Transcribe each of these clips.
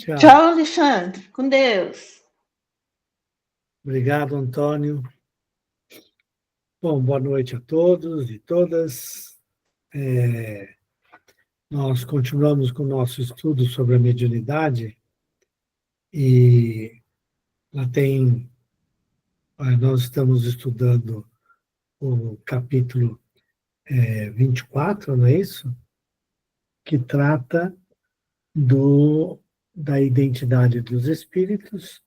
Tchau. Tchau, Alexandre. Com Deus. Obrigado, Antônio. Bom, boa noite a todos e todas. Nós continuamos com o nosso estudo sobre a mediunidade e nós estamos estudando o capítulo 24, não é isso? Que trata da identidade dos espíritos.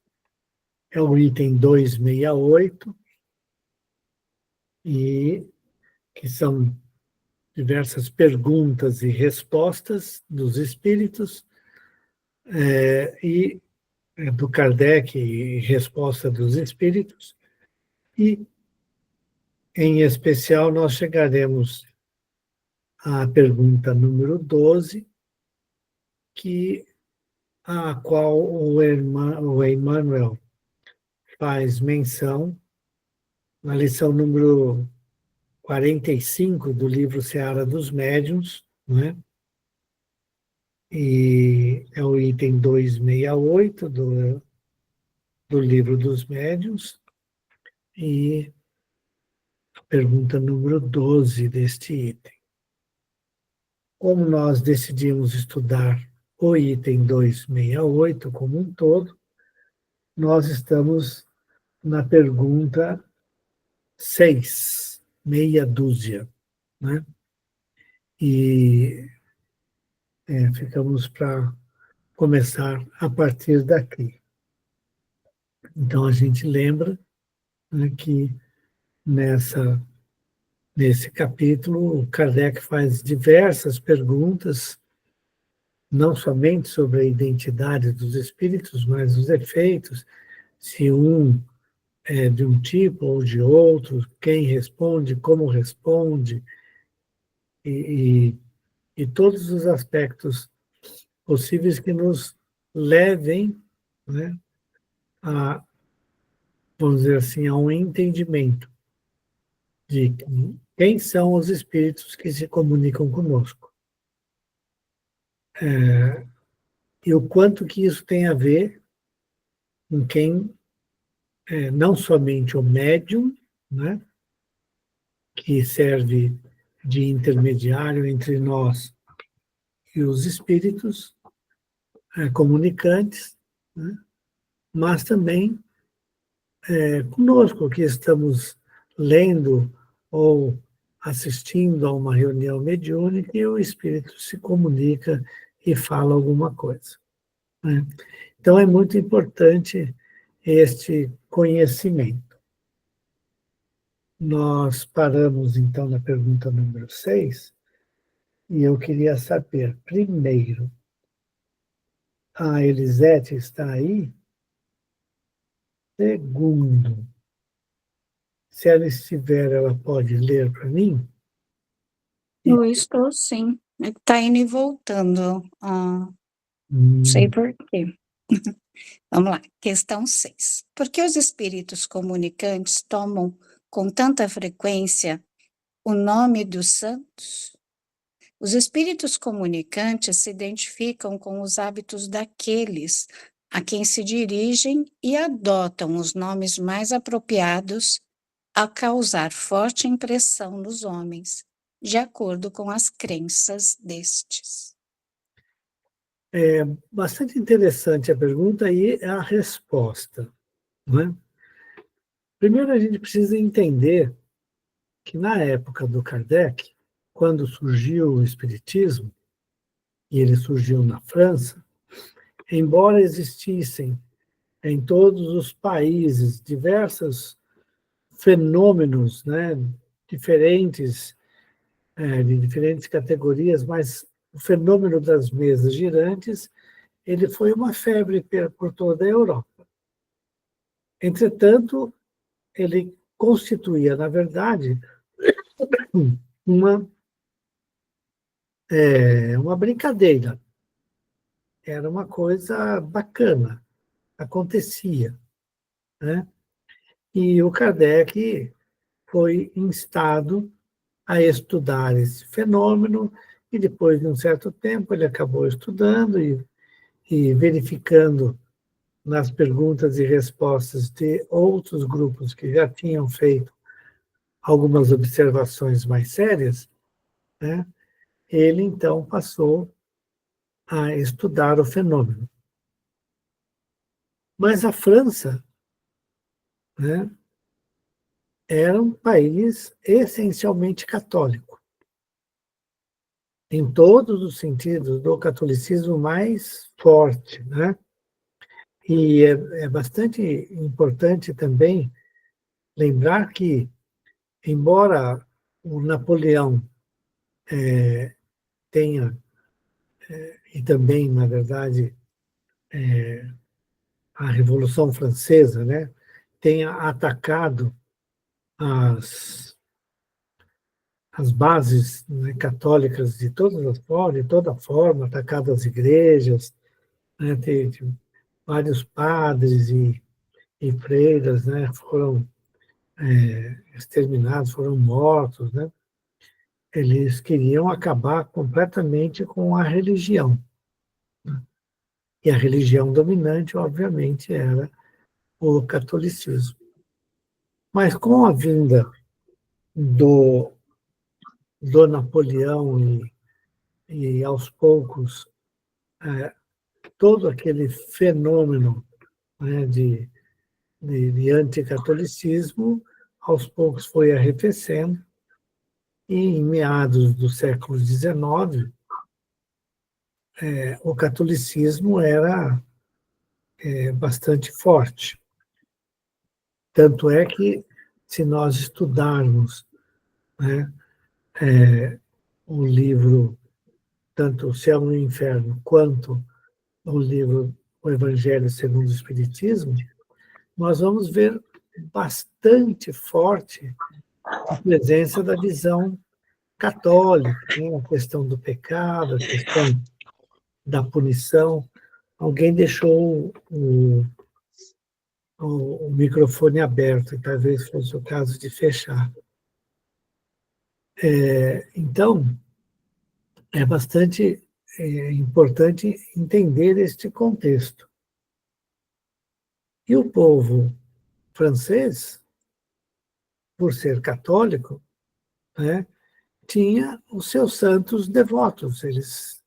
É o item 268, e que são diversas perguntas e respostas dos espíritos, e do Kardec e resposta dos espíritos, e, em especial, nós chegaremos à pergunta número 12, a qual o Emmanuel faz menção na lição número 45 do livro Seara dos Médiuns, não é? E é o item 268 do livro dos Médiuns, e a pergunta número 12 deste item. Como nós decidimos estudar o item 268 como um todo, nós estamos na pergunta 6, meia dúzia, né? E ficamos para começar a partir daqui. Então, a gente lembra, né, que nesse capítulo, Kardec faz diversas perguntas, não somente sobre a identidade dos espíritos, mas os efeitos, se um é de um tipo ou de outro, quem responde, como responde, e, e todos os aspectos possíveis que nos levem, né, a, vamos dizer assim, a um entendimento de quem são os espíritos que se comunicam conosco. E o quanto que isso tem a ver com quem, não somente o médium, né, que serve de intermediário entre nós e os espíritos comunicantes, né, mas também conosco, que estamos lendo ou assistindo a uma reunião mediúnica e o espírito se comunica e fala alguma coisa, né? Então, é muito importante este conhecimento. Nós paramos, então, na pergunta número 6, e eu queria saber, primeiro, a Elisete está aí? Segundo, se ela estiver, ela pode ler para mim? Eu estou, sim. Está indo e voltando. Não sei por quê. Vamos lá. Questão 6. Por que os espíritos comunicantes tomam com tanta frequência o nome dos santos? Os espíritos comunicantes se identificam com os hábitos daqueles a quem se dirigem e adotam os nomes mais apropriados a causar forte impressão nos homens, de acordo com as crenças destes. É bastante interessante a pergunta e a resposta, né? Primeiro, a gente precisa entender que, na época do Kardec, quando surgiu o Espiritismo, e ele surgiu na França, embora existissem em todos os países diversos fenômenos, né, diferentes, de diferentes categorias, mas o fenômeno das mesas girantes, ele foi uma febre por toda a Europa. Entretanto, ele constituía, na verdade, uma, uma brincadeira. Era uma coisa bacana, acontecia, né? E o Kardec foi instado a estudar esse fenômeno, e depois de um certo tempo ele acabou estudando, e e verificando nas perguntas e respostas de outros grupos que já tinham feito algumas observações mais sérias, né, ele então passou a estudar o fenômeno. Mas a França, né, era um país essencialmente católico, em todos os sentidos do catolicismo mais forte, né? E é bastante importante também lembrar que, embora o Napoleão tenha, e também, na verdade, a Revolução Francesa, né, tenha atacado as bases, né, católicas de todas as formas, de toda forma, atacado as igrejas, né, teve vários padres e freiras, né, foram exterminados, foram mortos, né? Eles queriam acabar completamente com a religião. E a religião dominante, obviamente, era o catolicismo. Mas com a vinda do, do Napoleão e aos poucos, todo aquele fenômeno, né, de anticatolicismo, aos poucos foi arrefecendo, e em meados do século XIX, o catolicismo era bastante forte. Tanto é que, se nós estudarmos, né, o livro, tanto O Céu e o Inferno, quanto o livro O Evangelho segundo o Espiritismo, nós vamos ver bastante forte a presença da visão católica, né, a questão do pecado, a questão da punição. Alguém deixou o microfone aberto, e talvez fosse o caso de fechar. Então, é bastante importante entender este contexto. E o povo francês, por ser católico, né, tinha os seus santos devotos. Eles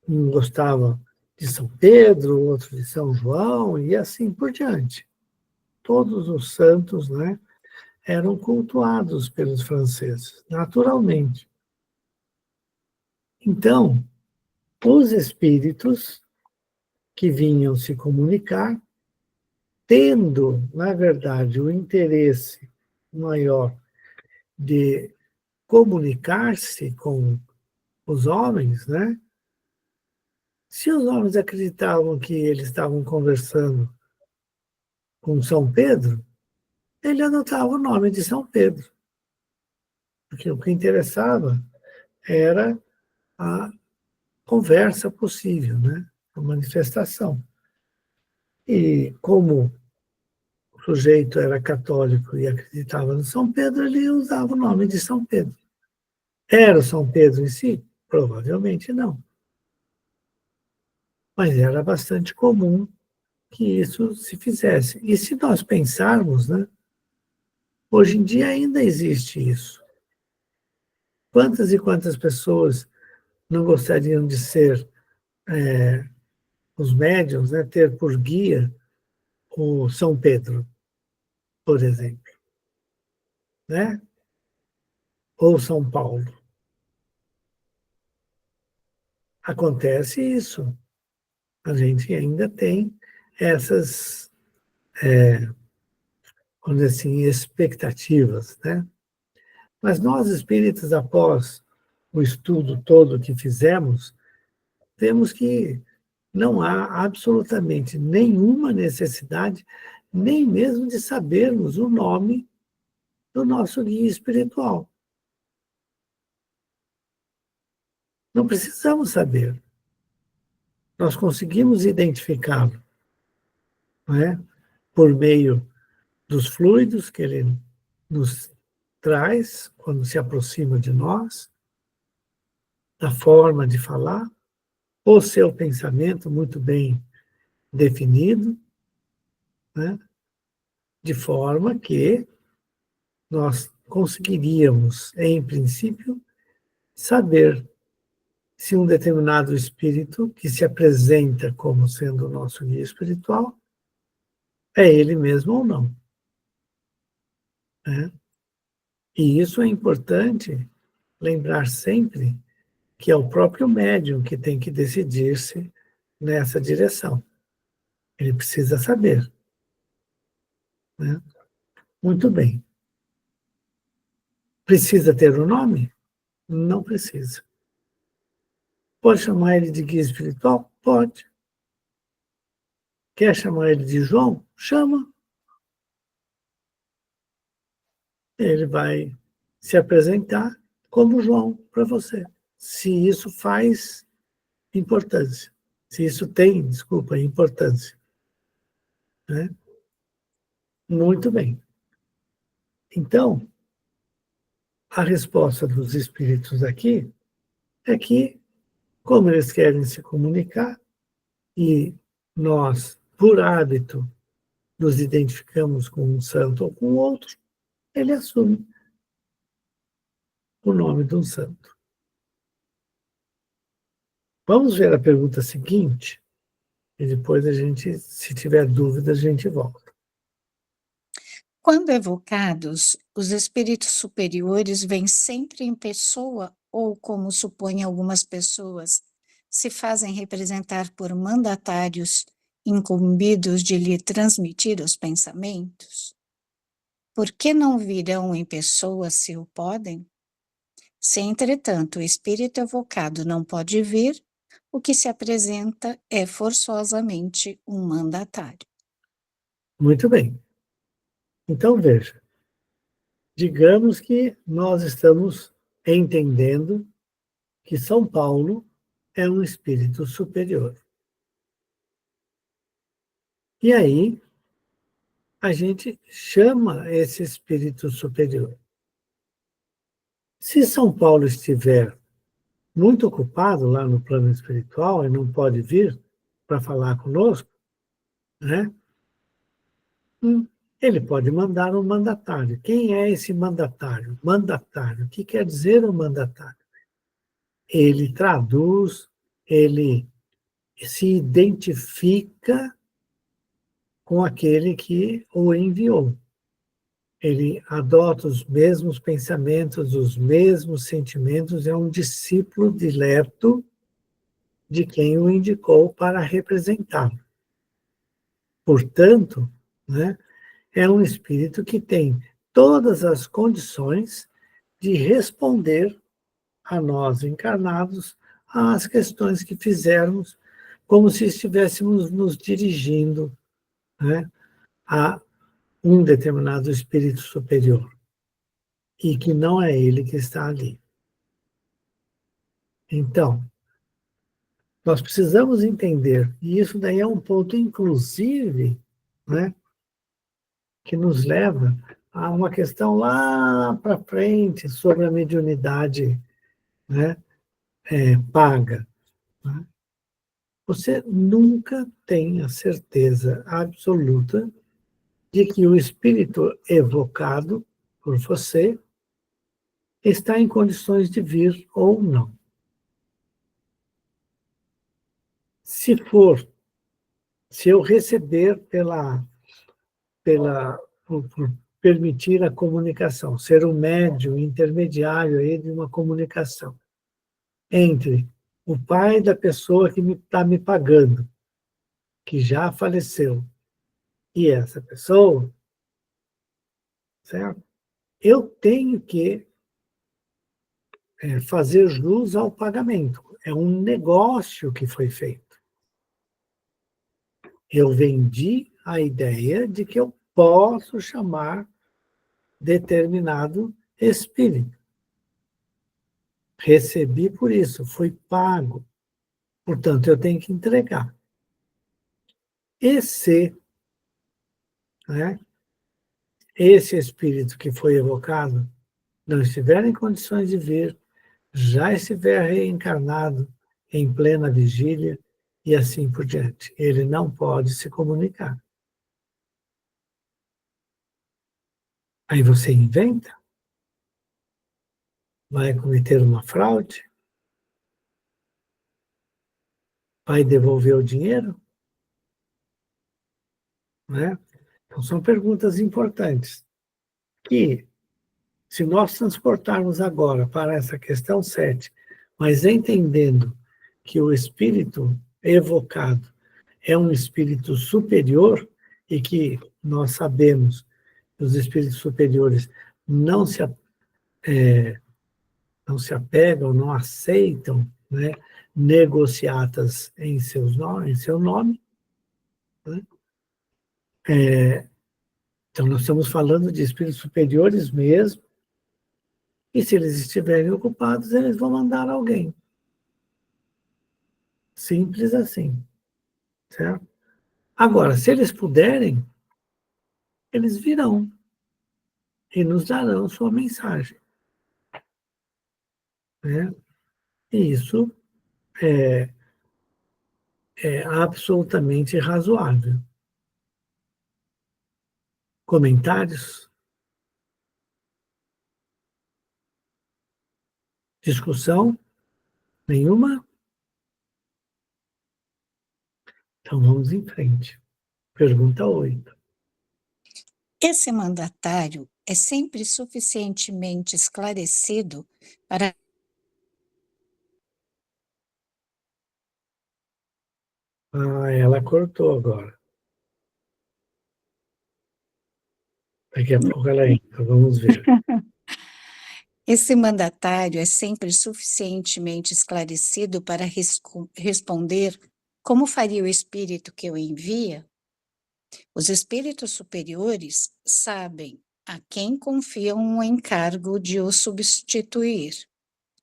um gostavam de São Pedro, outro de São João, e assim por diante. Todos os santos, né, eram cultuados pelos franceses, naturalmente. Então, os espíritos que vinham se comunicar, tendo, na verdade, o interesse maior de comunicar-se com os homens, né? Se os homens acreditavam que eles estavam conversando com São Pedro, ele anotava o nome de São Pedro, porque o que interessava era a conversa possível, né? A manifestação. E como o sujeito era católico e acreditava no São Pedro, ele usava o nome de São Pedro. Era o São Pedro em si? Provavelmente não. Mas era bastante comum que isso se fizesse. E se nós pensarmos, né, hoje em dia ainda existe isso. Quantas e quantas pessoas não gostariam de ser os médiuns, né, ter por guia o São Pedro, por exemplo, né? Ou São Paulo. Acontece isso. A gente ainda tem essas, vamos dizer assim, expectativas, né? Mas nós, espíritas, após o estudo todo que fizemos, vemos que não há absolutamente nenhuma necessidade, nem mesmo de sabermos o nome do nosso guia espiritual. Não precisamos saber. Nós conseguimos identificá-lo, não é? Por meio dos fluidos que ele nos traz quando se aproxima de nós, da forma de falar, o seu pensamento muito bem definido, né? De forma que nós conseguiríamos, em princípio, saber se um determinado espírito que se apresenta como sendo o nosso guia espiritual é ele mesmo ou não, né? E isso é importante lembrar sempre que é o próprio médium que tem que decidir-se nessa direção. Ele precisa saber, né? Muito bem. Precisa ter um nome? Não precisa. Pode chamar ele de guia espiritual? Pode. Quer chamar ele de João? Chama. Ele vai se apresentar como João para você. Se isso faz importância. Se isso tem, desculpa, importância, né? Muito bem. Então, a resposta dos espíritos aqui é que, como eles querem se comunicar, e nós, por hábito, nos identificamos com um santo ou com outro, ele assume o nome de um santo. Vamos ver a pergunta seguinte, e depois a gente, se tiver dúvida, a gente volta. Quando evocados, os espíritos superiores vêm sempre em pessoa ou, como supõem algumas pessoas, se fazem representar por mandatários incumbidos de lhe transmitir os pensamentos? Por que não virão em pessoa se o podem? Se, entretanto, o espírito evocado não pode vir, o que se apresenta é forçosamente um mandatário. Muito bem. Então, veja, digamos que nós estamos entendendo que São Paulo é um espírito superior. E aí, a gente chama esse espírito superior. Se São Paulo estiver muito ocupado lá no plano espiritual e não pode vir para falar conosco, né? Ele pode mandar um mandatário. Quem é esse mandatário? Mandatário. O que quer dizer um mandatário? Ele traduz, ele se identifica com aquele que o enviou. Ele adota os mesmos pensamentos, os mesmos sentimentos, é um discípulo dileto de quem o indicou para representá-lo. Portanto, né, é um espírito que tem todas as condições de responder a nós encarnados às questões que fizermos, como se estivéssemos nos dirigindo, né, a um determinado espírito superior, e que não é ele que está ali. Então, nós precisamos entender, e isso daí é um ponto, inclusive, né, que nos leva a uma questão lá para frente sobre a mediunidade, né, paga. Né? Você nunca tem a certeza absoluta de que o espírito evocado por você está em condições de vir ou não. Se for, se eu receber por permitir a comunicação, ser um médium intermediário aí de uma comunicação entre o pai da pessoa que está me pagando, que já faleceu, e essa pessoa, certo? Eu tenho que fazer jus ao pagamento. É um negócio que foi feito. Eu vendi a ideia de que eu posso chamar determinado espírito. Recebi por isso, fui pago. Portanto, eu tenho que entregar. E se, né, esse espírito que foi evocado não estiver em condições de vir, já estiver reencarnado em plena vigília e assim por diante. Ele não pode se comunicar. Aí você inventa, vai cometer uma fraude, vai devolver o dinheiro, né? Então, são perguntas importantes que, se nós transportarmos agora para essa questão 7, mas entendendo que o espírito evocado é um espírito superior e que nós sabemos que os espíritos superiores não se, não se apegam, não aceitam, né, negociatas em seu nome, né? Então, nós estamos falando de espíritos superiores mesmo, e se eles estiverem ocupados, eles vão mandar alguém. Simples assim, certo? Agora, se eles puderem, eles virão e nos darão sua mensagem, né? E isso é absolutamente razoável. Comentários? Discussão? Nenhuma? Então vamos em frente. Pergunta 8. Esse mandatário é sempre suficientemente esclarecido para Ah, ela cortou agora. Daqui a pouco ela entra, vamos ver. Esse mandatário é sempre suficientemente esclarecido para responder como faria o espírito que o envia? Os espíritos superiores sabem a quem confiam o encargo de o substituir.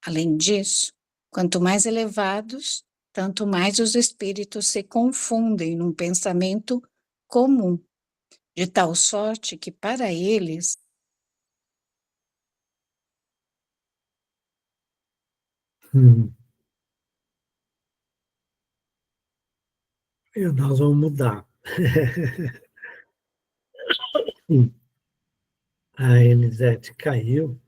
Além disso, quanto mais elevados, tanto mais os espíritos se confundem num pensamento comum, de tal sorte que para eles E nós vamos mudar. A Elisete caiu.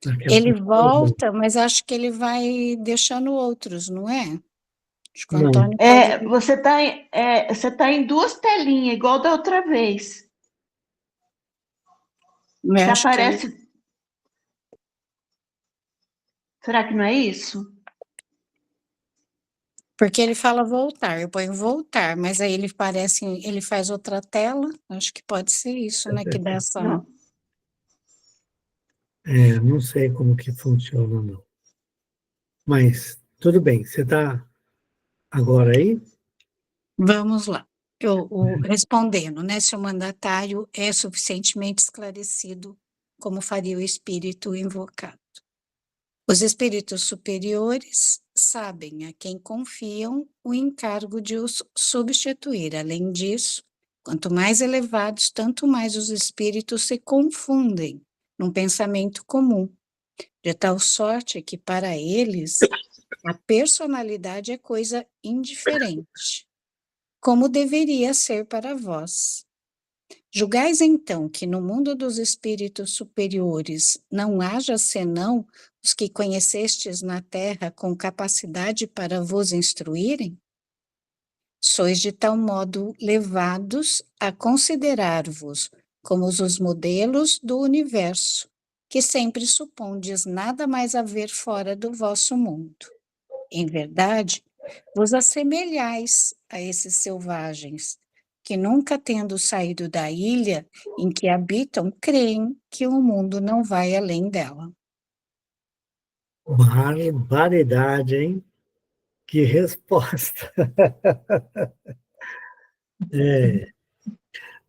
Daqui a ele pouco ela volta. volta, mas acho que ele vai deixando outros, não é? Acho que o Não, Antônio pode. Você tá em duas telinhas, igual da outra vez. Eu Você acho que ele, aparece. Será que não é isso? porque ele fala voltar, eu ponho voltar, mas aí ele parece, ele faz outra tela, acho que pode ser isso, né, que dá essa. Não. não sei como que funciona, não. Mas, tudo bem, você está agora aí? Vamos lá. Respondendo, né, se o mandatário é suficientemente esclarecido, como faria o espírito invocado. Os espíritos superiores sabem a quem confiam o encargo de os substituir. Além disso, quanto mais elevados, tanto mais os espíritos se confundem num pensamento comum, de tal sorte que para eles a personalidade é coisa indiferente, como deveria ser para vós. Julgais então que no mundo dos espíritos superiores não haja senão os que conhecestes na terra com capacidade para vos instruírem? Sois de tal modo levados a considerar-vos como os modelos do universo, que sempre supondes nada mais haver fora do vosso mundo. Em verdade, vos assemelhais a esses selvagens, que nunca tendo saído da ilha em que habitam, creem que o mundo não vai além dela. Barbaridade, hein? Que resposta.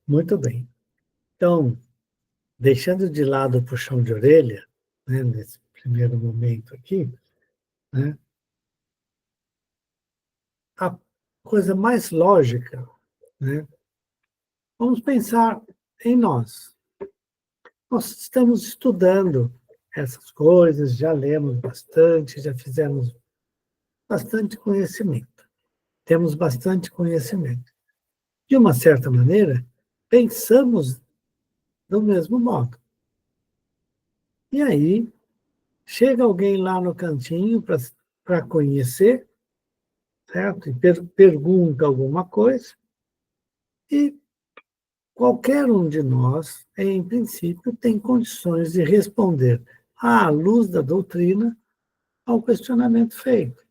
Muito bem. Então, deixando de lado o puxão de orelha, né, nesse primeiro momento aqui, né, a coisa mais lógica, né, vamos pensar em nós. Nós estamos estudando essas coisas, já lemos bastante, já fizemos bastante conhecimento. Temos bastante conhecimento. De uma certa maneira, pensamos do mesmo modo. E aí, chega alguém lá no cantinho para conhecer, certo? E pergunta alguma coisa, e qualquer um de nós, em princípio, tem condições de responder à luz da doutrina ao questionamento feito.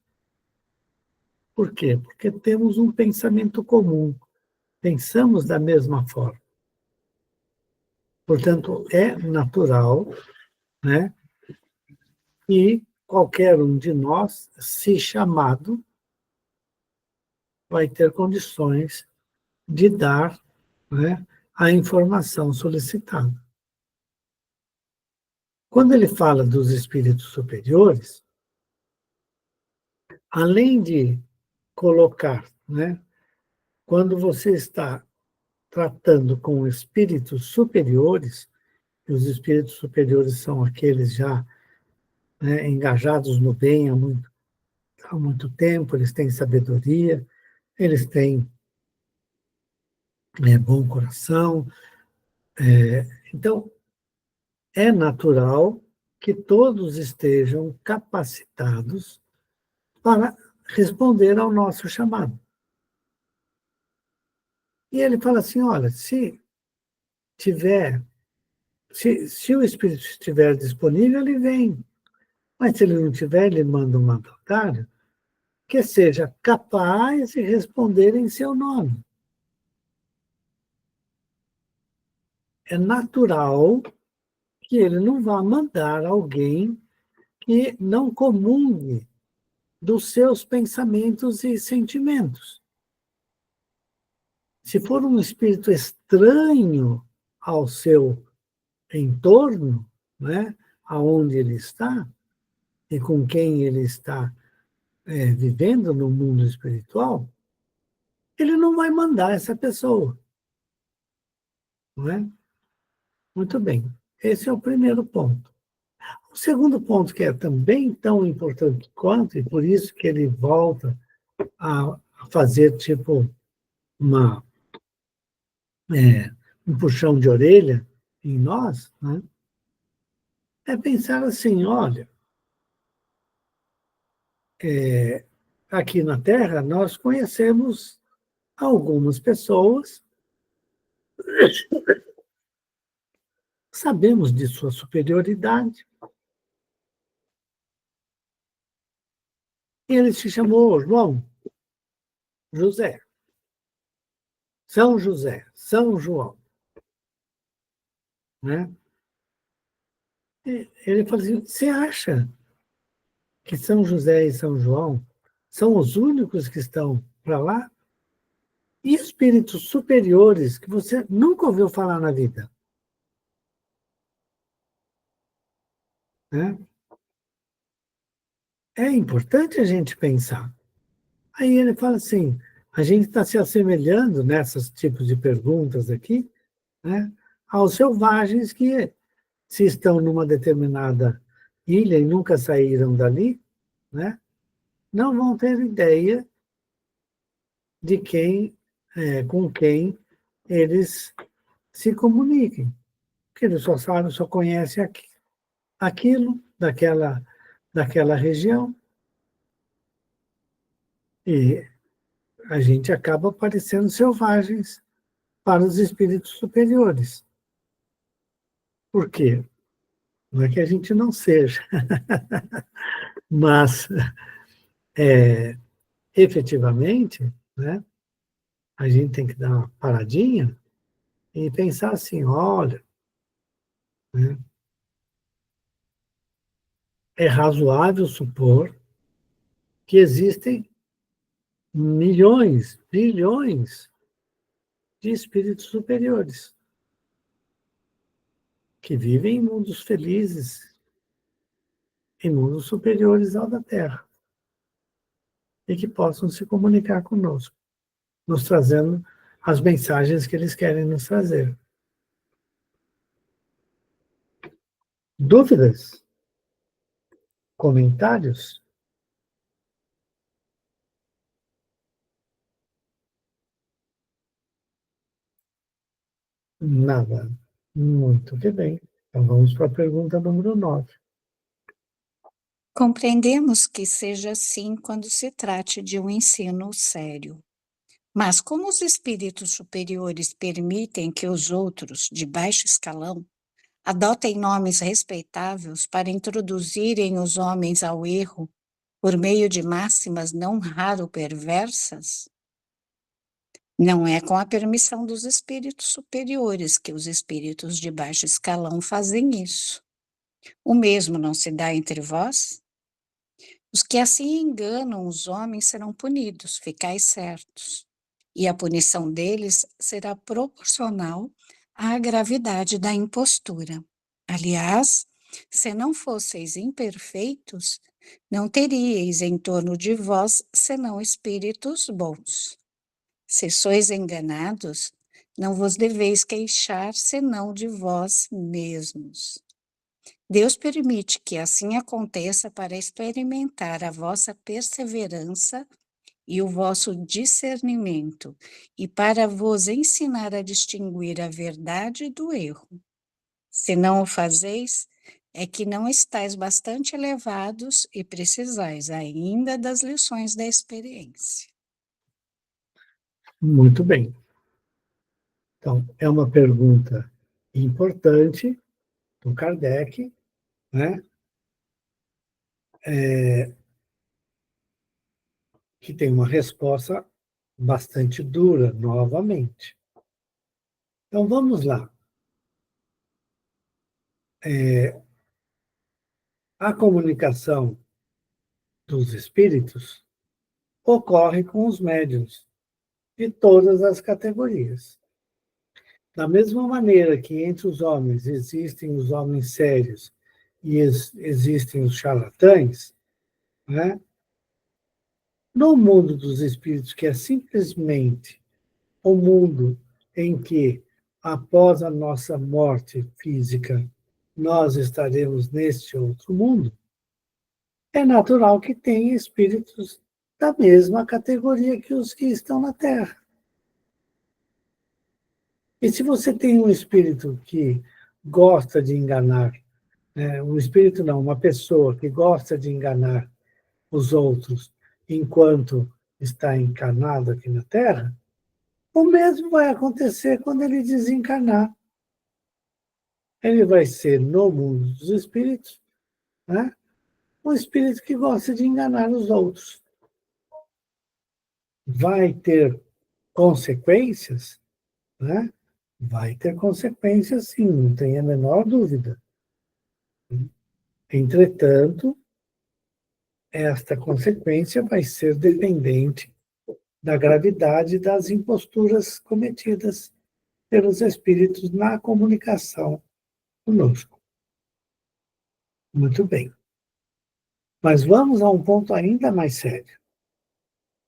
Por quê? Porque temos um pensamento comum, pensamos da mesma forma. Portanto, é natural, né, que qualquer um de nós, se chamado, vai ter condições de dar, né, a informação solicitada. Quando ele fala dos espíritos superiores, além de colocar, né, quando você está tratando com espíritos superiores, e os espíritos superiores são aqueles já, né, engajados no bem há muito tempo, eles têm sabedoria, eles têm bom coração. Então, é natural que todos estejam capacitados para responder ao nosso chamado. E ele fala assim, olha, tiver, se o Espírito estiver disponível, ele vem. Mas se ele não tiver, ele manda um mandatário que seja capaz de responder em seu nome. É natural que ele não vá mandar alguém que não comungue dos seus pensamentos e sentimentos. Se for um espírito estranho ao seu entorno, né, aonde ele está e com quem ele está vivendo no mundo espiritual, ele não vai mandar essa pessoa. Não é? Muito bem. Esse é o primeiro ponto. O segundo ponto, que é também tão importante quanto, e por isso que ele volta a fazer tipo uma, um puxão de orelha em nós, né? É pensar assim, olha, aqui na Terra nós conhecemos algumas pessoas, sabemos de sua superioridade. E ele se chamou João, José, São José, São João. Né? E ele falou assim, você acha que São José e São João são os únicos que estão para lá? E espíritos superiores que você nunca ouviu falar na vida? Né? É importante a gente pensar. Aí ele fala assim, a gente está se assemelhando nesses tipos de perguntas aqui, né, aos selvagens que, se estão numa determinada ilha e nunca saíram dali, né, não vão ter ideia de com quem eles se comuniquem. Porque eles só sabem, só conhecem aquilo daquela região. E a gente acaba parecendo selvagens para os espíritos superiores. Por quê? Não é que a gente não seja, mas, efetivamente, né, a gente tem que dar uma paradinha e pensar assim, olha, né, é razoável supor que existem milhões, bilhões de espíritos superiores que vivem em mundos felizes, em mundos superiores ao da Terra, e que possam se comunicar conosco, nos trazendo as mensagens que eles querem nos trazer. Dúvidas? comentários? Nada. Muito que bem. Então vamos para a pergunta número 9. Compreendemos que seja assim quando se trate de um ensino sério. Mas como os espíritos superiores permitem que os outros, de baixo escalão, adotem nomes respeitáveis para introduzirem os homens ao erro por meio de máximas não raro perversas, não é com a permissão dos espíritos superiores que os espíritos de baixo escalão fazem isso. O mesmo não se dá entre vós? Os que assim enganam os homens serão punidos, ficais certos. E a punição deles será proporcional à gravidade da impostura. Aliás, se não fosseis imperfeitos, não teríeis em torno de vós senão espíritos bons. Se sois enganados, não vos deveis queixar senão de vós mesmos. Deus permite que assim aconteça para experimentar a vossa perseverança e o vosso discernimento, e para vos ensinar a distinguir a verdade do erro. Se não o fazeis, é que não estáis bastante elevados e precisais ainda das lições da experiência. Muito bem. Então, é uma pergunta importante do Kardec, né? Que tem uma resposta bastante dura, novamente. Então, vamos lá. A comunicação dos espíritos ocorre com os médiuns de todas as categorias. Da mesma maneira que entre os homens existem os homens sérios e existem os charlatães, né? No mundo dos espíritos, que é simplesmente o mundo em que, após a nossa morte física, nós estaremos neste outro mundo, é natural que tenha espíritos da mesma categoria que os que estão na Terra. E se você tem um espírito que gosta de enganar, um espírito não, uma pessoa que gosta de enganar os outros enquanto está encarnado aqui na Terra, o mesmo vai acontecer quando ele desencarnar. Ele vai ser, no mundo dos espíritos, né, um espírito que gosta de enganar os outros. Vai ter consequências, né? Vai ter consequências, sim, não tem a menor dúvida. Entretanto, esta consequência vai ser dependente da gravidade das imposturas cometidas pelos espíritos na comunicação conosco. Muito bem. Mas vamos a um ponto ainda mais sério,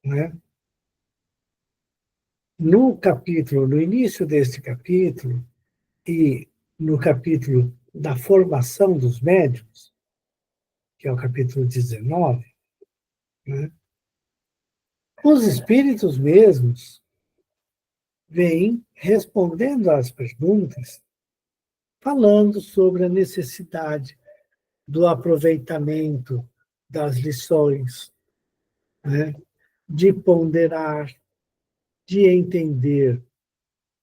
né? No capítulo, no início deste capítulo e no capítulo da formação dos médiuns, que é o capítulo 19, né? Os espíritos mesmos vêm respondendo às perguntas, falando sobre a necessidade do aproveitamento das lições, né? De ponderar, de entender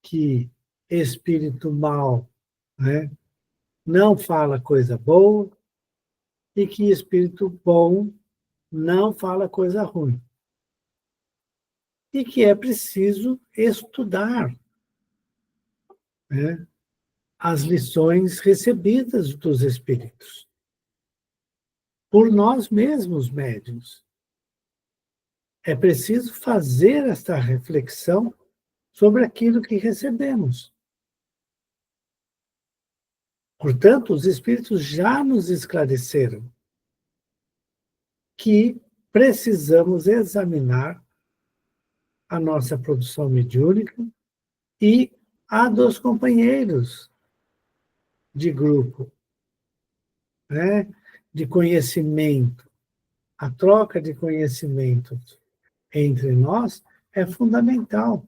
que espírito mau, né, não fala coisa boa e que espírito bom não fala coisa ruim. E que é preciso estudar, né, as lições recebidas dos espíritos por nós mesmos médiuns. É preciso fazer esta reflexão sobre aquilo que recebemos. Portanto, os espíritos já nos esclareceram que precisamos examinar a nossa produção mediúnica e a dos companheiros de grupo, né? de conhecimento, a troca de conhecimento entre nós é fundamental.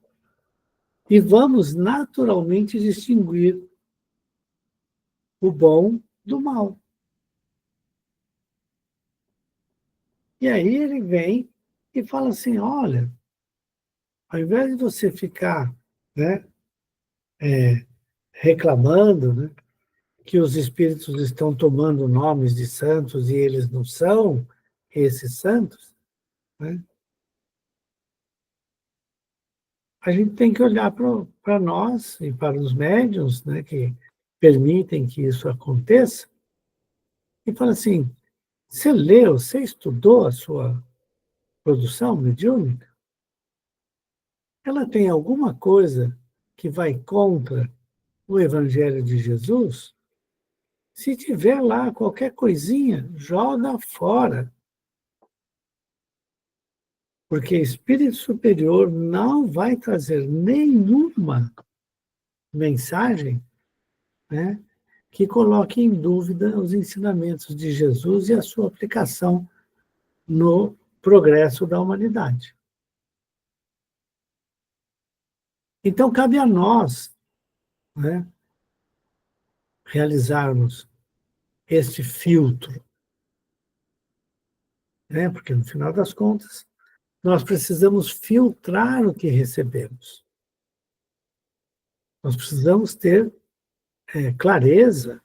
E vamos naturalmente distinguir o bom do mal. E aí ele vem e fala assim, olha, ao invés de você ficar, né, reclamando, né, que os espíritos estão tomando nomes de santos e eles não são esses santos, né, a gente tem que olhar para nós e para os médiuns, né, que permitem que isso aconteça, e falar assim, você leu, você estudou a sua produção mediúnica? Ela tem alguma coisa que vai contra o Evangelho de Jesus? Se tiver lá qualquer coisinha, joga fora. Porque espírito superior não vai trazer nenhuma mensagem, né, que coloque em dúvida os ensinamentos de Jesus e a sua aplicação no progresso da humanidade. Então, cabe a nós, né, realizarmos este filtro, né, porque, no final das contas, nós precisamos filtrar o que recebemos. Nós precisamos ter clareza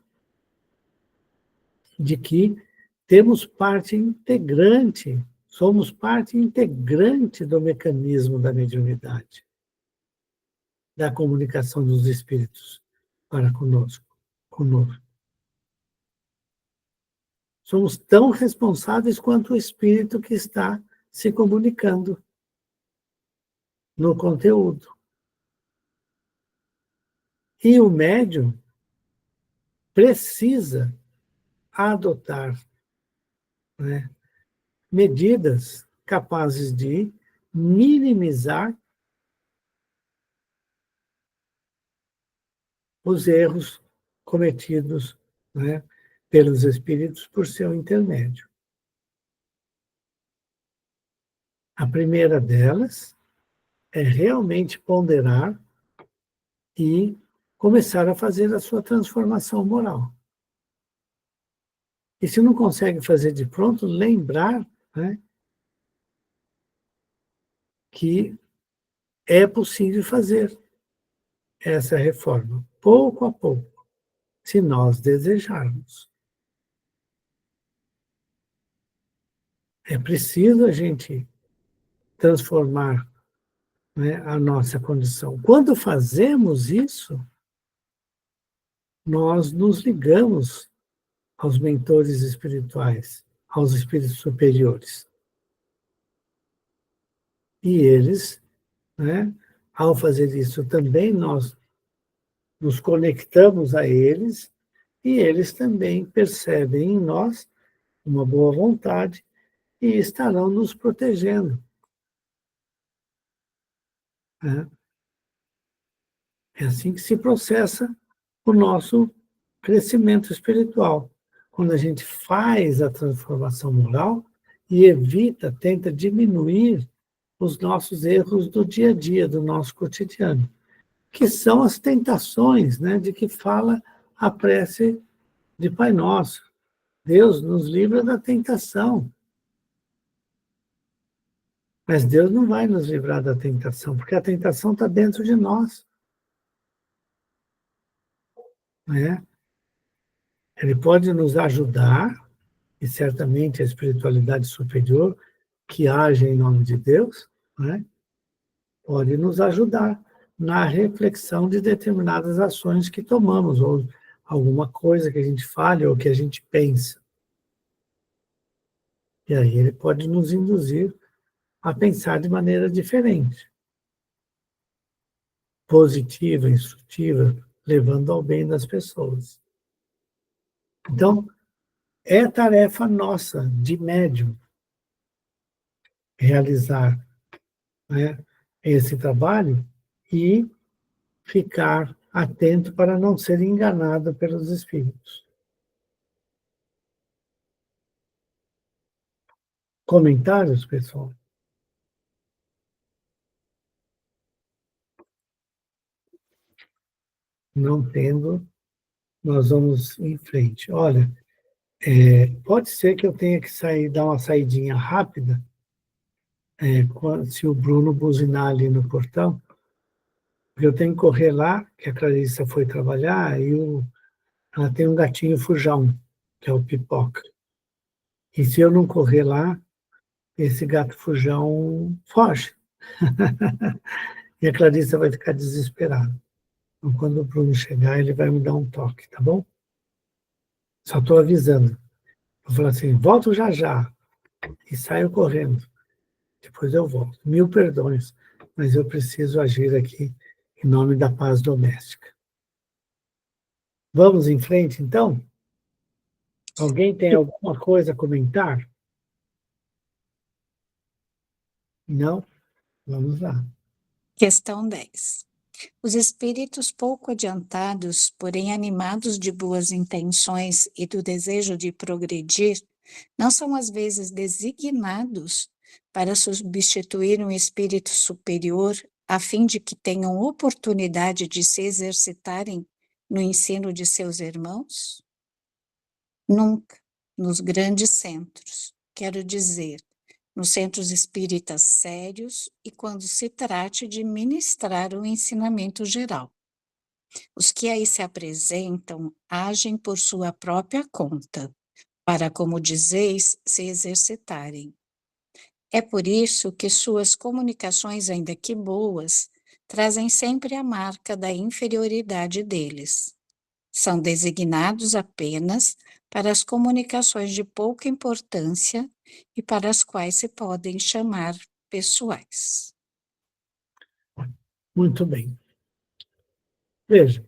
de que temos parte integrante, somos parte integrante do mecanismo da mediunidade, da comunicação dos espíritos para conosco. Somos tão responsáveis quanto o espírito que está se comunicando no conteúdo. E o médium precisa adotar, né, medidas capazes de minimizar os erros cometidos, né, pelos espíritos por seu intermédio. A primeira delas é realmente ponderar e começar a fazer a sua transformação moral. E se não consegue fazer de pronto, lembrar, né, que é possível fazer essa reforma, pouco a pouco, se nós desejarmos. É preciso a gente transformar, né, a nossa condição. Quando fazemos isso, nós nos ligamos aos mentores espirituais, aos espíritos superiores. E eles, né, ao fazer isso também, nós nos conectamos a eles e eles também percebem em nós uma boa vontade e estarão nos protegendo, né? É assim que se processa o nosso crescimento espiritual. Quando a gente faz a transformação moral e evita, tenta diminuir os nossos erros do dia a dia, do nosso cotidiano, que são as tentações, né, de que fala a prece de Pai Nosso. Deus nos livra da tentação. Mas Deus não vai nos livrar da tentação, porque a tentação está dentro de nós, né? Ele pode nos ajudar, e certamente a espiritualidade superior, que age em nome de Deus, né, pode nos ajudar na reflexão de determinadas ações que tomamos, ou alguma coisa que a gente fale ou que a gente pensa. E aí ele pode nos induzir a pensar de maneira diferente, positiva, instrutiva, levando ao bem das pessoas. Então, é tarefa nossa, de médium, realizar, né, esse trabalho e ficar atento para não ser enganado pelos espíritos. Comentários, pessoal? Não tendo, nós vamos em frente. Olha, pode ser que eu tenha que sair, dar uma saidinha rápida, se o Bruno buzinar ali no portão, porque eu tenho que correr lá, que a Clarissa foi trabalhar, e ela tem um gatinho fujão, que é o Pipoca. E se eu não correr lá, esse gato fujão foge. E a Clarissa vai ficar desesperada. Então, quando o Bruno chegar, ele vai me dar um toque, tá bom? Só estou avisando. Vou falar assim, volto já já. E saio correndo. Depois eu volto. 1000 perdões, mas eu preciso agir aqui em nome da paz doméstica. Vamos em frente, então? Alguém tem alguma coisa a comentar? Não? Vamos lá. Questão 10. Os espíritos pouco adiantados, porém animados de boas intenções e do desejo de progredir, não são às vezes designados para substituir um espírito superior a fim de que tenham oportunidade de se exercitarem no ensino de seus irmãos? Nunca, nos grandes centros, quero dizer, nos centros espíritas sérios e quando se trate de ministrar o ensinamento geral. Os que aí se apresentam agem por sua própria conta, para, como dizeis, se exercitarem. É por isso que suas comunicações, ainda que boas, trazem sempre a marca da inferioridade deles. São designados apenas para as comunicações de pouca importância e para as quais se podem chamar pessoais. Muito bem. Veja,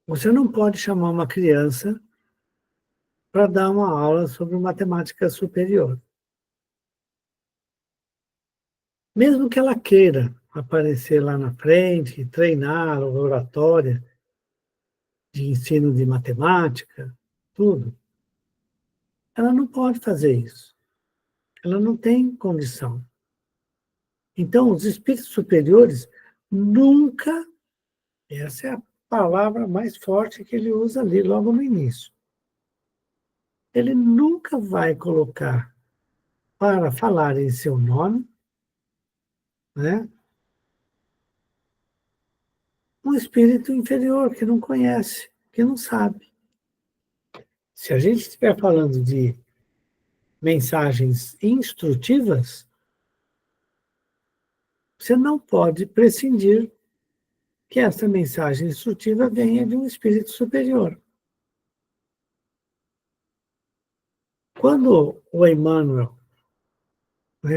você não pode chamar uma criança para dar uma aula sobre matemática superior. Mesmo que ela queira aparecer lá na frente, treinar a oratória de ensino de matemática, tudo, ela não pode fazer isso. Ela não tem condição. Então, os espíritos superiores nunca, essa é a palavra mais forte que ele usa ali logo no início, ele nunca vai colocar para falar em seu nome, né, um espírito inferior que não conhece, que não sabe. Se a gente estiver falando de mensagens instrutivas, você não pode prescindir que essa mensagem instrutiva venha de um espírito superior. Quando o Emmanuel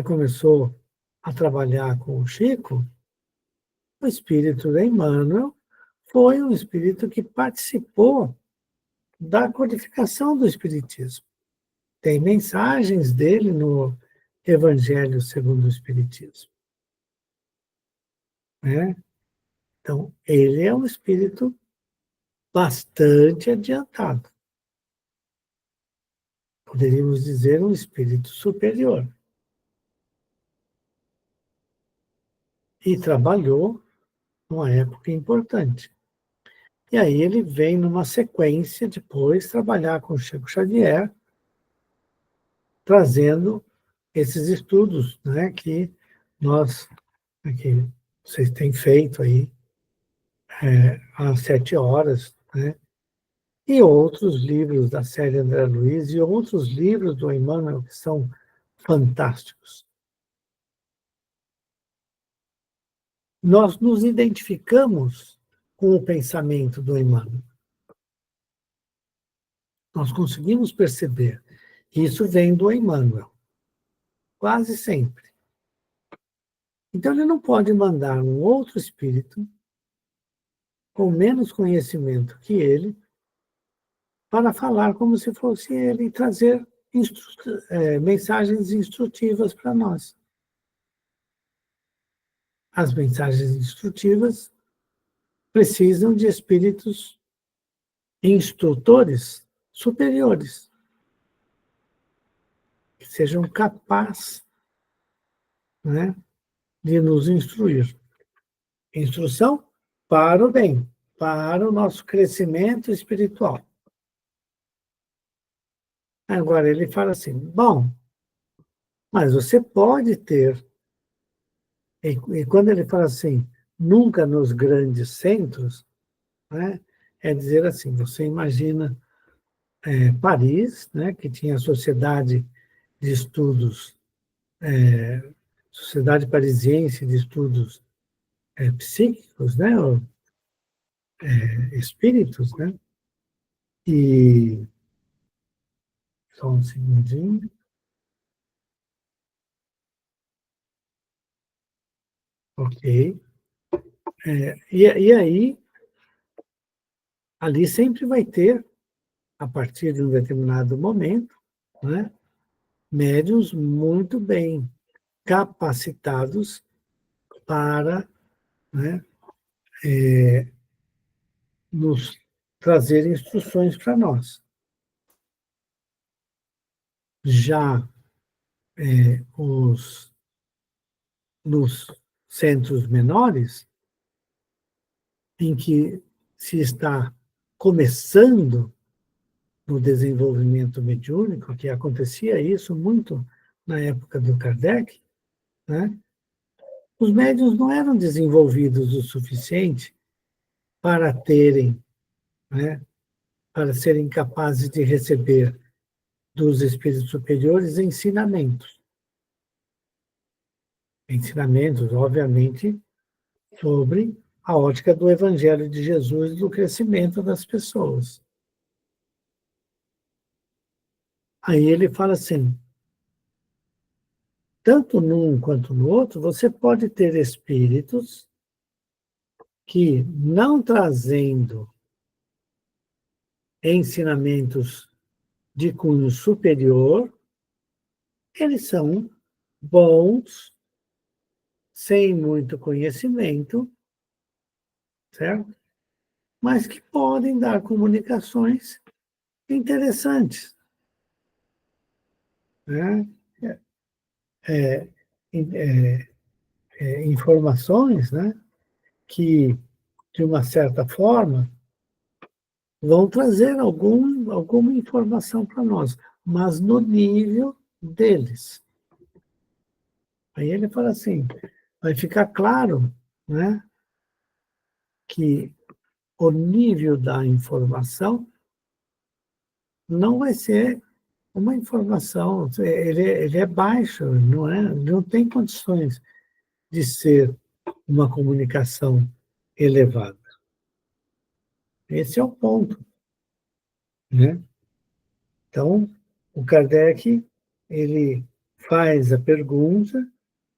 começou a trabalhar com o Chico, o espírito de Emmanuel foi um espírito que participou da codificação do espiritismo. Tem mensagens dele no Evangelho segundo o Espiritismo. Né? Então, ele é um espírito bastante adiantado. Poderíamos dizer um espírito superior. E trabalhou numa época importante. E aí ele vem numa sequência depois trabalhar com Chico Xavier, trazendo esses estudos, né, que vocês têm feito aí às 7 horas, né, e outros livros da série André Luiz e outros livros do Emmanuel que são fantásticos. Nós nos identificamos com o pensamento do Emmanuel. Nós conseguimos perceber. Isso vem do Emmanuel, quase sempre. Então, ele não pode mandar um outro espírito com menos conhecimento que ele para falar como se fosse ele e trazer mensagens instrutivas para nós. As mensagens instrutivas precisam de espíritos instrutores superiores. que sejam capazes, né, de nos instruir. Instrução para o bem, para o nosso crescimento espiritual. Agora ele fala assim, bom, mas você pode ter, e quando ele fala assim, nunca nos grandes centros, né, é dizer assim, você imagina Paris, né, que tinha a Sociedade de Estudos, Sociedade Parisiense de Estudos Psíquicos, né, ou, espíritos, né, e só um segundinho. Ok. E aí, ali sempre vai ter, a partir de um determinado momento, né, médiuns muito bem capacitados para, né, nos trazer instruções para nós. Já nos centros menores, em que se está começando no desenvolvimento mediúnico, que acontecia isso muito na época do Kardec, né? Os médiuns não eram desenvolvidos o suficiente para terem, né, para serem capazes de receber dos espíritos superiores ensinamentos. Ensinamentos, obviamente, sobre a ótica do Evangelho de Jesus e do crescimento das pessoas. Aí ele fala assim, tanto num quanto no outro, você pode ter espíritos que, não trazendo ensinamentos de cunho superior, eles são bons, sem muito conhecimento, certo? Mas que podem dar comunicações interessantes, né? É, é, informações, né, que, de uma certa forma, vão trazer alguma informação para nós, mas no nível deles. Aí ele fala assim, vai ficar claro, né, que o nível da informação não vai ser uma informação, ele é baixo, não tem condições de ser uma comunicação elevada. Esse é o ponto, né? Então, o Kardec, ele faz a pergunta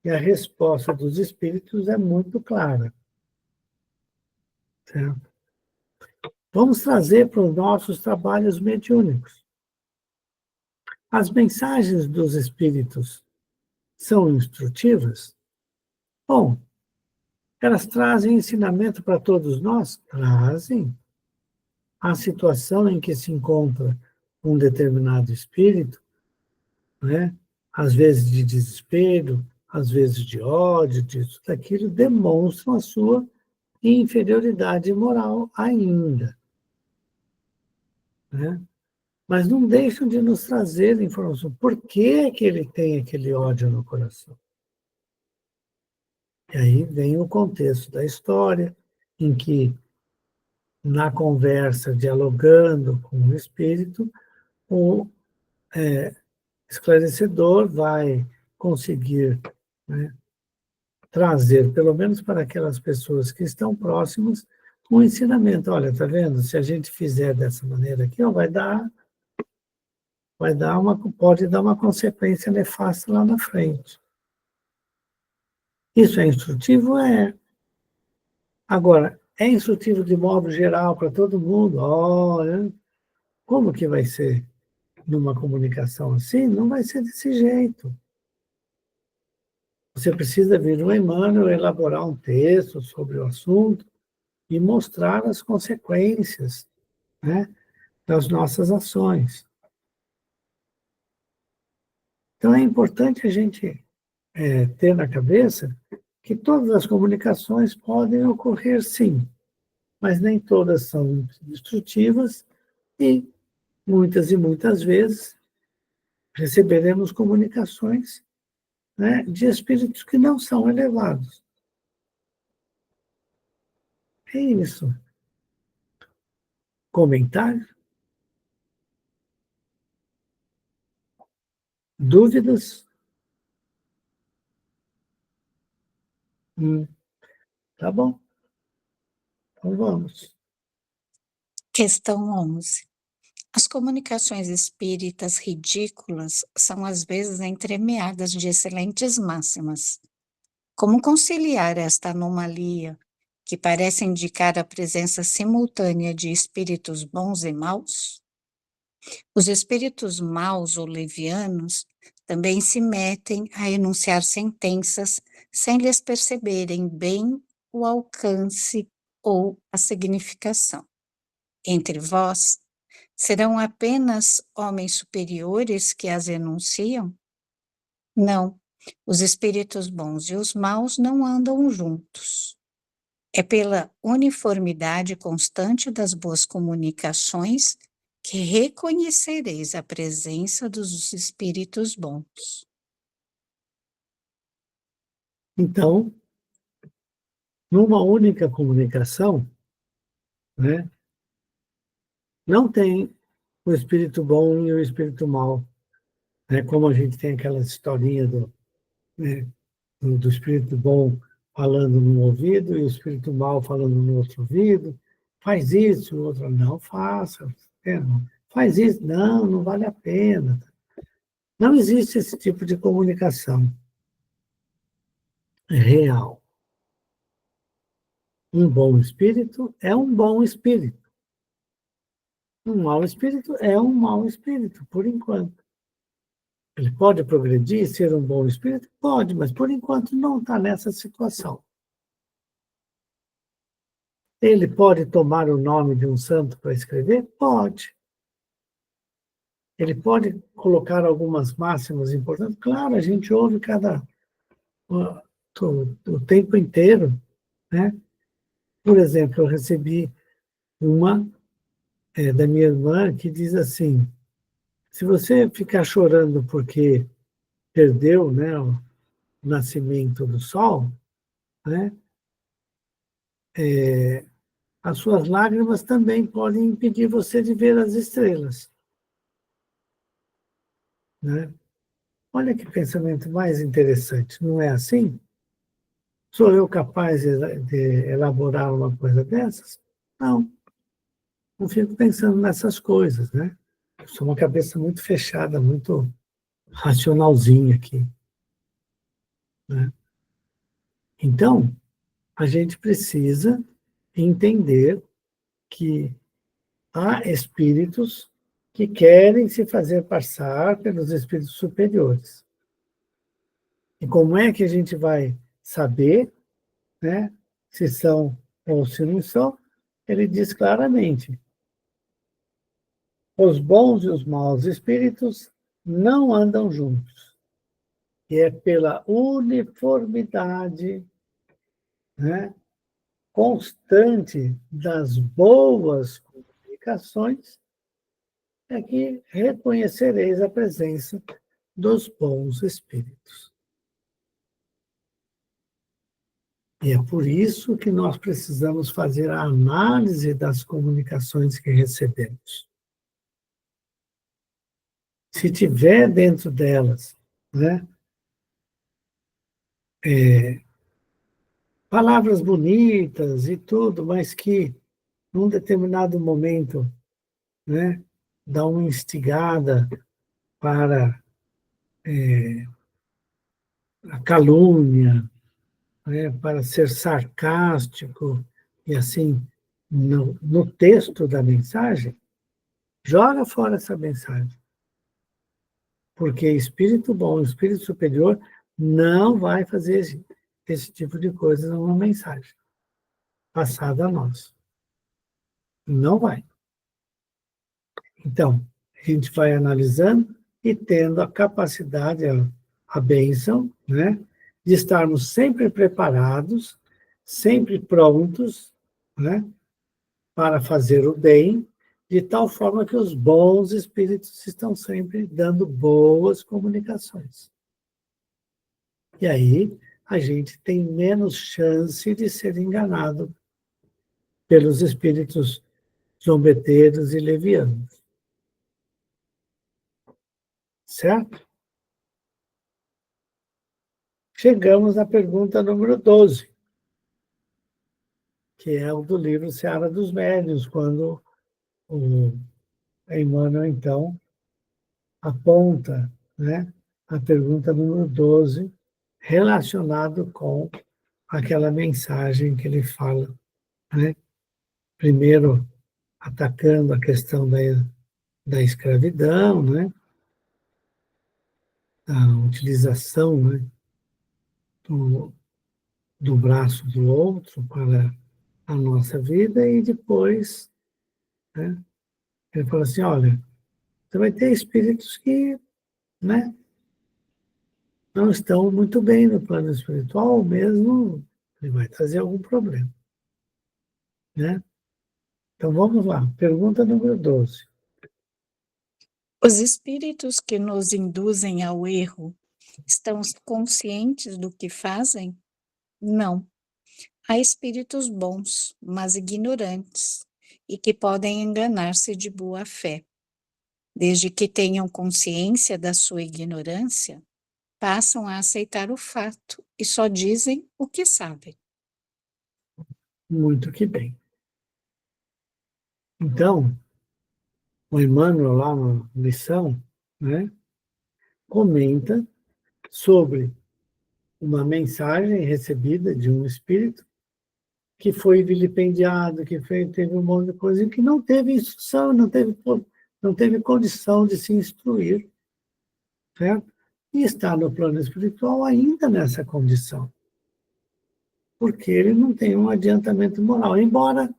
e a resposta dos espíritos é muito clara. Certo? Vamos trazer para os nossos trabalhos mediúnicos. As mensagens dos espíritos são instrutivas? Bom, elas trazem ensinamento para todos nós? Trazem. A situação em que se encontra um determinado espírito, né, às vezes de desespero, às vezes de ódio, disso, daquilo, demonstram a sua inferioridade moral ainda. Né? Mas não deixam de nos trazer informação. Por que que ele tem aquele ódio no coração? E aí vem o contexto da história, em que, na conversa, dialogando com o espírito, o esclarecedor vai conseguir, né, trazer, pelo menos para aquelas pessoas que estão próximas, um ensinamento. Olha, tá vendo? Se a gente fizer dessa maneira aqui, ó, pode dar uma consequência nefasta lá na frente. Isso é instrutivo? É. Agora, é instrutivo de modo geral para todo mundo? Olha, como que vai ser numa comunicação assim? Não vai ser desse jeito. Você precisa vir no Emmanuel, elaborar um texto sobre o assunto e mostrar as consequências, né, das nossas ações. Então, é importante a gente ter na cabeça que todas as comunicações podem ocorrer, sim, mas nem todas são destrutivas e muitas vezes receberemos comunicações, né, de espíritos que não são elevados. É isso. Comentário? Dúvidas? Tá bom. Então vamos. Questão 11. As comunicações espíritas ridículas são às vezes entremeadas de excelentes máximas. Como conciliar esta anomalia, que parece indicar a presença simultânea de espíritos bons e maus? Os espíritos maus ou levianos também se metem a enunciar sentenças sem lhes perceberem bem o alcance ou a significação. Entre vós, serão apenas homens superiores que as enunciam? Não, os espíritos bons e os maus não andam juntos. É pela uniformidade constante das boas comunicações que reconhecereis a presença dos espíritos bons. Então, numa única comunicação, né, não tem o espírito bom e o espírito mau, né, como a gente tem aquela historinha né, do espírito bom falando num ouvido e o espírito mau falando no outro ouvido. Faz isso, o outro não faça. Faz isso, não, não vale a pena. Não existe esse tipo de comunicação real. Um bom espírito é um bom espírito. Um mau espírito é um mau espírito, por enquanto. Ele pode progredir, ser um bom espírito? Pode, mas por enquanto não está nessa situação. Ele pode tomar o nome de um santo para escrever? Pode. Ele pode colocar algumas máximas importantes? Claro, a gente ouve o tempo inteiro, né? Por exemplo, eu recebi uma da minha irmã que diz assim: se você ficar chorando porque perdeu, né, o nascimento do sol, né, as suas lágrimas também podem impedir você de ver as estrelas, né? Olha que pensamento mais interessante, não é assim? Sou eu capaz de elaborar uma coisa dessas? Não, não fico pensando nessas coisas, né? Eu sou uma cabeça muito fechada, muito racionalzinha aqui, né? Então, a gente precisa entender que há espíritos que querem se fazer passar pelos espíritos superiores. E como é que a gente vai saber, né, se são ou se não são? Ele diz claramente: os bons e os maus espíritos não andam juntos. E é pela uniformidade, né, constante das boas comunicações é que reconhecereis a presença dos bons espíritos. E é por isso que nós precisamos fazer a análise das comunicações que recebemos. Se tiver dentro delas, né, palavras bonitas e tudo, mas que, num determinado momento, né, dá uma instigada para a calúnia, né, para ser sarcástico, e assim, no texto da mensagem, joga fora essa mensagem. Porque espírito bom, espírito superior, não vai fazer esse tipo de coisa numa mensagem passada a nós. Não vai. Então, a gente vai analisando e tendo a capacidade, a bênção, né, de estarmos sempre preparados, sempre prontos, né, para fazer o bem, de tal forma que os bons espíritos estão sempre dando boas comunicações. E aí a gente tem menos chance de ser enganado pelos espíritos zombeteiros e levianos. Certo? Chegamos à pergunta número 12, que é o do livro Seara dos Médiuns, quando o Emmanuel, então, aponta, né, a pergunta número 12, relacionado com aquela mensagem que ele fala, né? Primeiro, atacando a questão da escravidão, né? A utilização, né, do braço do outro para a nossa vida, e depois, né, ele fala assim, olha, você vai ter espíritos que, né, não estão muito bem no plano espiritual, ou mesmo ele vai trazer algum problema, né? Então vamos lá, pergunta número 12. Os espíritos que nos induzem ao erro estão conscientes do que fazem? Não. Há espíritos bons, mas ignorantes, e que podem enganar-se de boa fé. Desde que tenham consciência da sua ignorância, passam a aceitar o fato e só dizem o que sabem. Muito que bem. Então, o Emmanuel, lá na lição, né, comenta sobre uma mensagem recebida de um espírito que foi vilipendiado, que teve um monte de coisa, e que não teve instrução, não teve condição de se instruir, certo? E está no plano espiritual ainda nessa condição, porque ele não tem um adiantamento moral, embora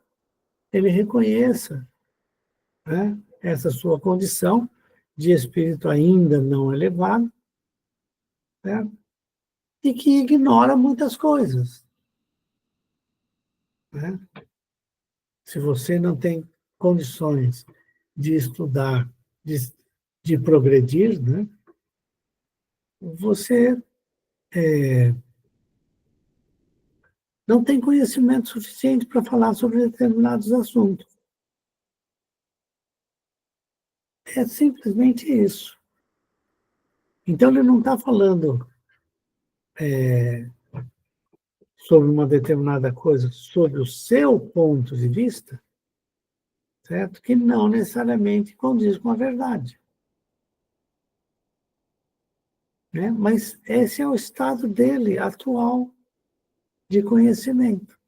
ele reconheça, né, essa sua condição de espírito ainda não elevado, certo? E que ignora muitas coisas, né? Se você não tem condições de estudar, de, de progredir, né, você não tem conhecimento suficiente para falar sobre determinados assuntos. É simplesmente isso. Então, ele não está falando sobre uma determinada coisa, sobre o seu ponto de vista, certo? Que não necessariamente condiz com a verdade, né? Mas esse é o estado dele atual de conhecimento,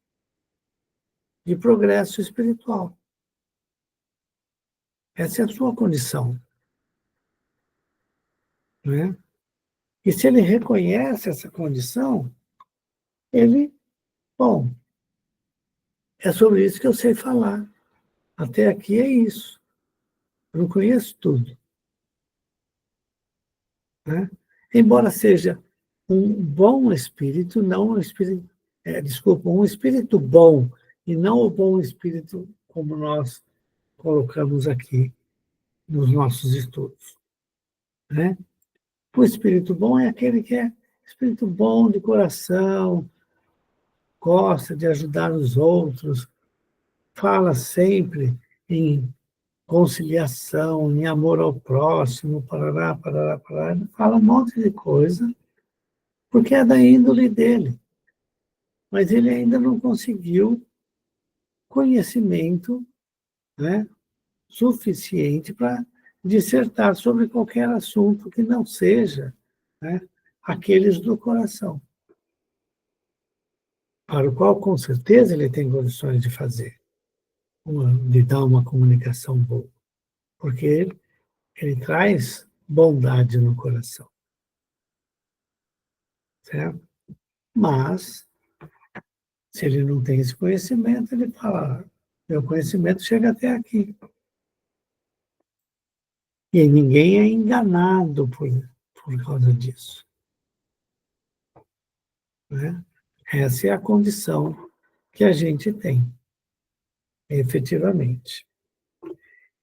de progresso espiritual. Essa é a sua condição, né? E se ele reconhece essa condição, ele, bom, é sobre isso que eu sei falar. Até aqui é isso. Eu não conheço tudo, né? Embora seja um bom espírito, não um espírito, desculpa, um espírito bom, e não o bom espírito como nós colocamos aqui nos nossos estudos, né? O espírito bom é aquele que é espírito bom de coração, gosta de ajudar os outros, fala sempre em conciliação, em amor ao próximo, parará, parará, parará, fala um monte de coisa, porque é da índole dele. Mas ele ainda não conseguiu conhecimento, né, suficiente para dissertar sobre qualquer assunto que não seja, né, aqueles do coração, para o qual, com certeza, ele tem condições de fazer, de dar uma comunicação boa, porque ele traz bondade no coração, certo? Mas, se ele não tem esse conhecimento, ele fala, meu conhecimento chega até aqui. E ninguém é enganado por causa disso. Né? Essa é a condição que a gente tem, efetivamente.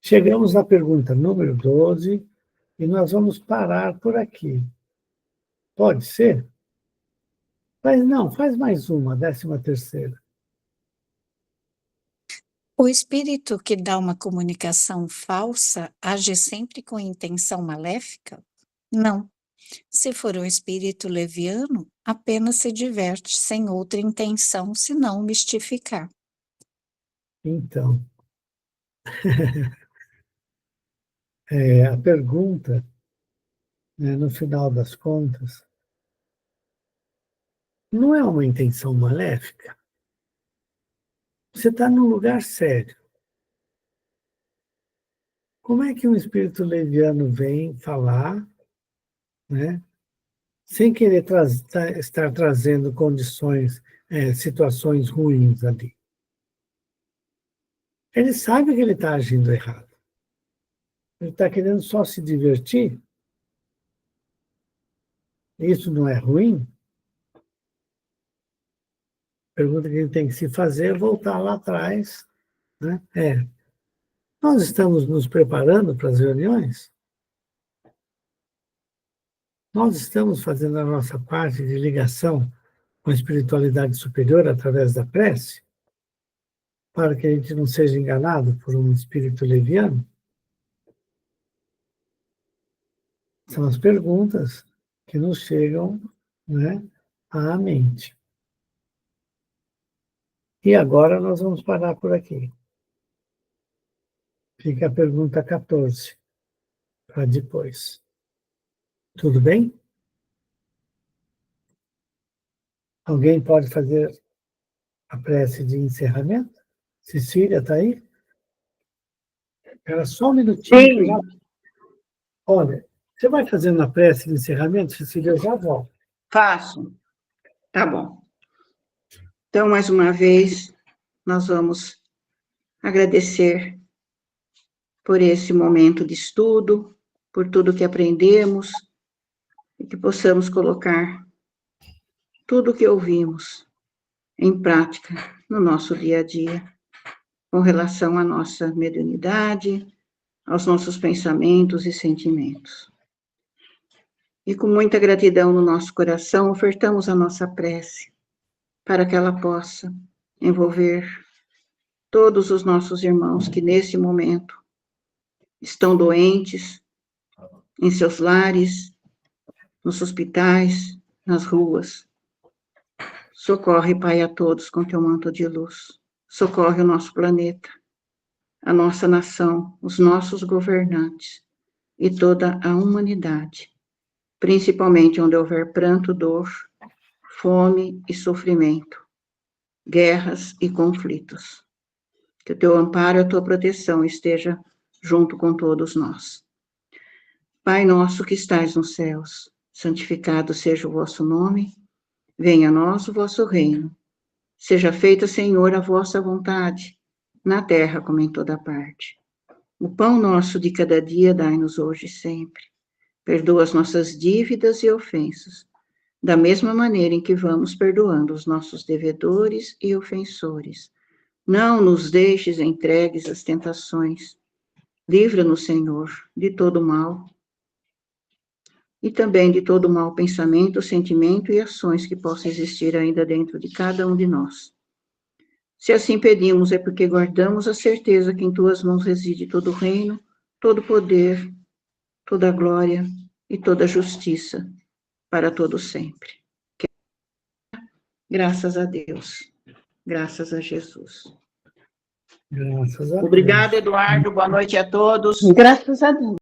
Chegamos à pergunta número 12 e nós vamos parar por aqui. Pode ser? Mas não, faz mais uma, 13ª. O espírito que dá uma comunicação falsa age sempre com intenção maléfica? Não. Se for um espírito leviano, apenas se diverte sem outra intenção senão mistificar. Então, a pergunta, né, no final das contas, não é uma intenção maléfica. Você está num lugar sério. Como é que um espírito leviano vem falar, né, sem querer estar trazendo condições, situações ruins ali? Ele sabe que ele está agindo errado. Ele está querendo só se divertir. Isso não é ruim? A pergunta que a gente tem que se fazer é voltar lá atrás. Né? Nós estamos nos preparando para as reuniões? Nós estamos fazendo a nossa parte de ligação com a espiritualidade superior através da prece? Para que a gente não seja enganado por um espírito leviano? São as perguntas que nos chegam, né, à mente. E agora nós vamos parar por aqui. Fica a pergunta 14, para depois. Tudo bem? Alguém pode fazer a prece de encerramento? Cecília, está aí? Espera só um minutinho. Sim. Olha, você vai fazendo a prece de encerramento, Cecília, eu já volto. Faço. Tá bom. Então, mais uma vez, nós vamos agradecer por esse momento de estudo, por tudo que aprendemos, e que possamos colocar tudo o que ouvimos em prática no nosso dia a dia, com relação à nossa mediunidade, aos nossos pensamentos e sentimentos. E com muita gratidão no nosso coração, ofertamos a nossa prece, para que ela possa envolver todos os nossos irmãos que nesse momento estão doentes, em seus lares, nos hospitais, nas ruas. Socorre, Pai, a todos com teu manto de luz. Socorre o nosso planeta, a nossa nação, os nossos governantes e toda a humanidade, principalmente onde houver pranto, dor, fome e sofrimento, guerras e conflitos. Que o teu amparo e a tua proteção esteja junto com todos nós. Pai nosso que estais nos céus, santificado seja o vosso nome, venha a nós o vosso reino. Seja feita, Senhor, a vossa vontade, na terra como em toda parte. O pão nosso de cada dia dai-nos hoje e sempre. Perdoa as nossas dívidas e ofensas, da mesma maneira em que vamos perdoando os nossos devedores e ofensores. Não nos deixes entregues às tentações. Livra-nos, Senhor, de todo mal, e também de todo mau pensamento, sentimento e ações que possam existir ainda dentro de cada um de nós. Se assim pedimos, é porque guardamos a certeza que em tuas mãos reside todo o reino, todo o poder, toda a glória e toda a justiça, para todo sempre. Graças a Deus, graças a Jesus. Graças a Deus. Obrigada, Eduardo, boa noite a todos. Graças a Deus.